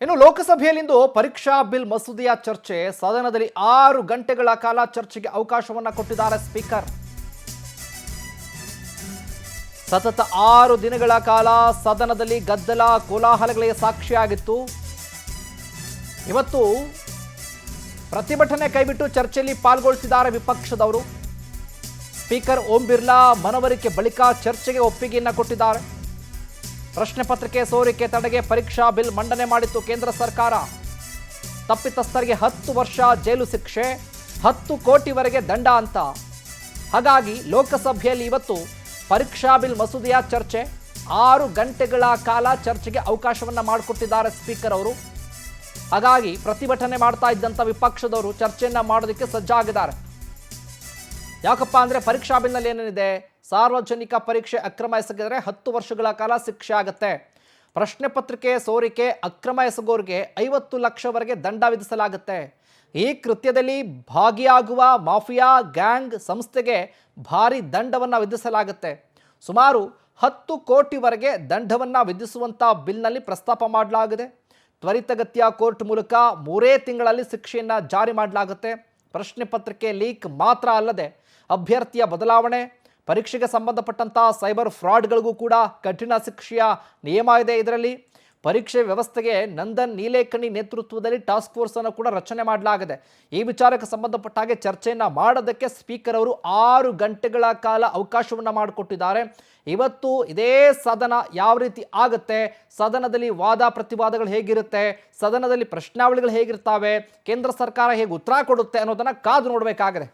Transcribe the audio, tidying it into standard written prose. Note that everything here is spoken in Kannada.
ಇನ್ನು ಲೋಕಸಭೆಯಲ್ಲಿಂದು ಪರೀಕ್ಷಾ ಬಿಲ್ ಮಸೂದೆಯ ಚರ್ಚೆ ಸದನದಲ್ಲಿ 6 ಗಂಟೆಗಳ ಕಾಲ ಚರ್ಚೆಗೆ ಅವಕಾಶವನ್ನ ಕೊಟ್ಟಿದ್ದಾರೆ ಸ್ಪೀಕರ್. ಸತತ 6 ದಿನಗಳ ಕಾಲ ಸದನದಲ್ಲಿ ಗದ್ದಲ ಕೋಲಾಹಲಗಳಿಗೆ ಸಾಕ್ಷಿಯಾಗಿತ್ತು. ಇವತ್ತು ಪ್ರತಿಭಟನೆ ಕೈಬಿಟ್ಟು ಚರ್ಚೆಯಲ್ಲಿ ಪಾಲ್ಗೊಳ್ತಿದ್ದಾರೆ ವಿಪಕ್ಷದವರು. ಸ್ಪೀಕರ್ ಓಂ ಬಿರ್ಲಾ ಮನವರಿಕೆ ಬಳಿಕ ಚರ್ಚೆಗೆ ಒಪ್ಪಿಗೆಯನ್ನ ಕೊಟ್ಟಿದ್ದಾರೆ. ಪ್ರಶ್ನೆ ಪತ್ರಿಕೆ ಸೋರಿಕೆ ತಡೆಗೆ ಪರೀಕ್ಷಾ ಬಿಲ್ ಮಂಡನೆ ಮಾಡಿತ್ತು ಕೇಂದ್ರ ಸರ್ಕಾರ. ತಪ್ಪಿತಸ್ಥರಿಗೆ 10 ವರ್ಷ ಜೈಲು ಶಿಕ್ಷೆ, 10 ಕೋಟಿವರೆಗೆ ದಂಡ ಅಂತ. ಹಾಗಾಗಿ ಲೋಕಸಭೆಯಲ್ಲಿ ಇವತ್ತು ಪರೀಕ್ಷಾ ಬಿಲ್ ಮಸೂದೆಯ ಚರ್ಚೆ 6 ಗಂಟೆಗಳ ಕಾಲ ಚರ್ಚೆಗೆ ಅವಕಾಶವನ್ನ ಮಾಡಿಕೊಟ್ಟಿದ್ದಾರೆ ಸ್ಪೀಕರ್ ಅವರು. ಹಾಗಾಗಿ ಪ್ರತಿಭಟನೆ ಮಾಡ್ತಾ ಇದ್ದಂಥ ವಿಪಕ್ಷದವರು ಚರ್ಚೆಯನ್ನ ಮಾಡೋದಕ್ಕೆ ಸಜ್ಜಾಗಿದ್ದಾರೆ. ಯಾಕಪ್ಪ ಅಂದರೆ ಪರೀಕ್ಷಾ ಬಿಲ್ನಲ್ಲಿ ಏನೇನಿದೆ, ಸಾರ್ವಜನಿಕ ಪರೀಕ್ಷೆ ಅಕ್ರಮ ಎಸಗಿದರೆ 10 ವರ್ಷಗಳ ಕಾಲ ಶಿಕ್ಷೆ ಆಗುತ್ತೆ. ಪ್ರಶ್ನೆ ಪತ್ರಿಕೆ ಸೋರಿಕೆ ಅಕ್ರಮ ಎಸಗೋರಿಗೆ 50 ಲಕ್ಷವರೆಗೆ ದಂಡ ವಿಧಿಸಲಾಗುತ್ತೆ. ಈ ಕೃತ್ಯದಲ್ಲಿ ಭಾಗಿಯಾಗುವ ಮಾಫಿಯಾ ಗ್ಯಾಂಗ್ ಸಂಸ್ಥೆಗೆ ಭಾರಿ ದಂಡವನ್ನು ವಿಧಿಸಲಾಗುತ್ತೆ. ಸುಮಾರು 10 ಕೋಟಿವರೆಗೆ ದಂಡವನ್ನು ವಿಧಿಸುವಂಥ ಬಿಲ್ನಲ್ಲಿ ಪ್ರಸ್ತಾಪ ಮಾಡಲಾಗಿದೆ. ತ್ವರಿತಗತಿಯ ಕೋರ್ಟ್ ಮೂಲಕ 3 ತಿಂಗಳಲ್ಲಿ ಶಿಕ್ಷೆಯನ್ನು ಜಾರಿ ಮಾಡಲಾಗುತ್ತೆ. ಪ್ರಶ್ನೆ ಪತ್ರಿಕೆ ಲೀಕ್ ಮಾತ್ರ ಅಲ್ಲದೆ ಅಭ್ಯರ್ಥಿಯ ಬದಲಾವಣೆ, ಪರೀಕ್ಷೆಗೆ ಸಂಬಂಧಪಟ್ಟಂಥ ಸೈಬರ್ ಫ್ರಾಡ್ಗಳಿಗೂ ಕೂಡ ಕಠಿಣ ಶಿಕ್ಷೆಯ ನಿಯಮ ಇದೆ. ಇದರಲ್ಲಿ ಪರೀಕ್ಷೆ ವ್ಯವಸ್ಥೆಗೆ ನಂದನ್ ನೀಲೇಕಣಿ ನೇತೃತ್ವದಲ್ಲಿ ಟಾಸ್ಕ್ ಫೋರ್ಸನ್ನು ಕೂಡ ರಚನೆ ಮಾಡಲಾಗಿದೆ. ಈ ವಿಚಾರಕ್ಕೆ ಸಂಬಂಧಪಟ್ಟ ಹಾಗೆ ಚರ್ಚೆಯನ್ನು ಮಾಡೋದಕ್ಕೆ ಸ್ಪೀಕರ್ ಅವರು 6 ಗಂಟೆಗಳ ಕಾಲ ಅವಕಾಶವನ್ನು ಮಾಡಿಕೊಟ್ಟಿದ್ದಾರೆ. ಇವತ್ತು ಇದೇ ಸದನ ಯಾವ ರೀತಿ ಆಗುತ್ತೆ, ಸದನದಲ್ಲಿ ವಾದ ಪ್ರತಿವಾದಗಳು ಹೇಗಿರುತ್ತೆ, ಸದನದಲ್ಲಿ ಪ್ರಶ್ನಾವಳಿಗಳು ಹೇಗಿರ್ತಾವೆ, ಕೇಂದ್ರ ಸರ್ಕಾರ ಹೇಗೆ ಉತ್ತರ ಕೊಡುತ್ತೆ ಅನ್ನೋದನ್ನು ಕಾದು ನೋಡಬೇಕಾಗಿದೆ.